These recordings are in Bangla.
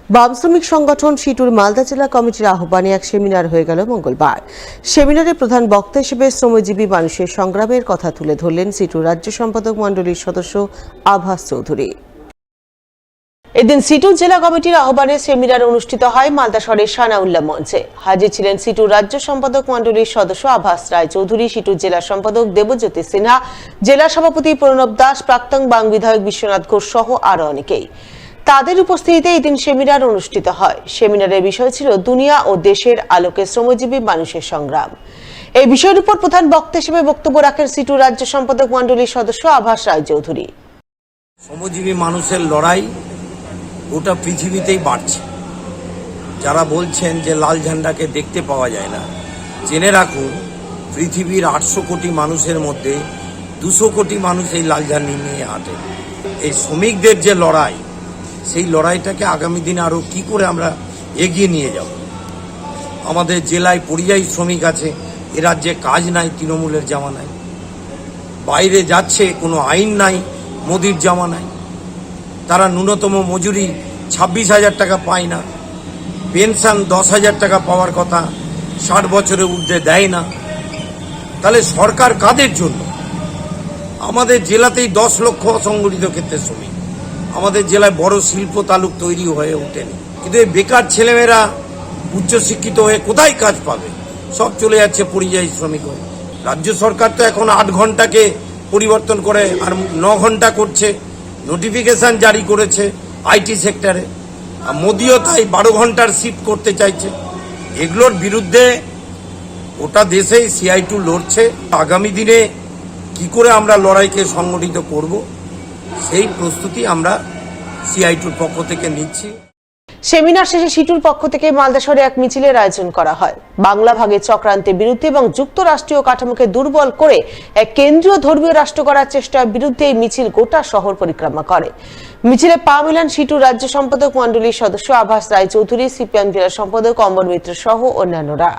বাম শ্রমিক সংগঠন সিটুর মালদা জেলা কমিটির আহ্বানে এক সেমিনার হয়ে গেল মঙ্গলবার। সেমিনারে প্রধান বক্তা হিসেবে শ্রমজীবী মানুষের সংগ্রামের কথা তুলে ধরলেন সিটুর রাজ্য সম্পাদক মণ্ডলীর সদস্য আভাস চৌধুরী। এদিন সিটুর জেলা কমিটির আহ্বানে সেমিনার অনুষ্ঠিত হয় মালদা শহরের সানাউল্লাহ মঞ্চে। হাজির ছিলেন সিটুর রাজ্য সম্পাদক মণ্ডলীর সদস্য আভাস রায় চৌধুরী, সিটুর জেলা সম্পাদক দেবজ্যোতি সিনহা, জেলা সভাপতি প্রণব দাস, প্রাক্তন বাং বিধায়ক বিশ্বনাথ ঘোষ সহ আরো অনেকেই। তাদের উপস্থিতিতে এদিন সেমিনার অনুষ্ঠিত হয়। সেমিনারের বিষয় ছিল দুনিয়া ও দেশের আলোকে শ্রমজীবী মানুষের সংগ্রাম। এই বিষয়ের উপর প্রধান বক্তা হিসেবে বক্তব্য রাখেন সিটুর রাজ্য সম্পাদক মণ্ডলীর সদস্য আভাস রায় চৌধুরী। শ্রমজীবী মানুষের লড়াই গোটা পৃথিবীতেই বাড়ছে। যারা বলছেন যে লাল ঝান্ডাকে দেখতে পাওয়া যায় না, জেনে রাখুন পৃথিবীর 800 কোটি মানুষের মধ্যে 200 কোটি মানুষ এই লাল ঝান্ডা নিয়ে হাঁটে। এই শ্রমিকদের যে লড়াই, সেই লড়াইটাকে আগামী দিনে আরো কি করে আমরা এগিয়ে নিয়ে যাব। আমাদের জেলায় পরিযায়ী শ্রমিক আছে, এ রাজ্যে কাজ নাই, তৃণমূলের জামানায় বাইরে যাচ্ছে, কোনো আইন নাই মোদির জামানায়। তারা ন্যূনতম মজুরি 26,000 টাকা পায় না, পেনশন 10,000 টাকা পাওয়ার কথা 60 বছরের ঊর্ধ্বে দেয় না। তাহলে সরকার কাদের জন্য? আমাদের জেলাতেই 10 লক্ষ অসংগঠিত ক্ষেত্রে শ্রমিক। আমাদের জেলায় বড় শিল্প তালুক তৈরি হয়ে ওঠেনি, কিন্তু এই বেকার ছেলেমেয়েরা উচ্চশিক্ষিত হয়ে কোথায় কাজ পাবে? সব চলে যাচ্ছে পরিযায়ী শ্রমিক হয়ে। রাজ্য সরকার তো এখন 8 ঘন্টাকে পরিবর্তন করে আর 9 ঘন্টা করছে, নোটিফিকেশন জারি করেছে আইটি সেক্টরে। আর মোদিও তাই 12 ঘন্টার শিফট করতে চাইছে। এগুলোর বিরুদ্ধে ওটা দেশেই CI2 লড়ছে। আগামী দিনে কি করে আমরা লড়াইকে সংগঠিত করব, সেই প্রস্তুতি আমরা CI2-র পক্ষ থেকে নিচ্ছি। সেমিনার শেষে সিটুর পক্ষ থেকে মালদা শহরে এক মিছিলের আয়োজন করা হয়। বাংলা ভাগের চক্রান্তের বিরুদ্ধে এবং যুক্তরাষ্ট্রীয় কাঠামোকে দুর্বল করে এক কেন্দ্রীয় ধর্মীয় রাষ্ট্র করার চেষ্টার বিরুদ্ধে এই মিছিল গোটা শহর পরিক্রমা করে। মিছিলে পা মেলান সিটুর রাজ্য সম্পাদক মণ্ডলীর সদস্য আভাস রায় চৌধুরী, CPM জেলা সম্পাদক অমর মিত্র সহ অন্যান্যরা।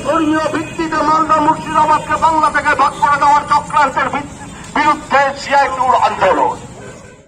ধর্মীয় ভিত্তিতে মালদা মুর্শিদাবাদকে বাংলা থেকে ভাগ করে দেওয়ার চক্রান্তের বিরুদ্ধে CI2 আন্দোলন।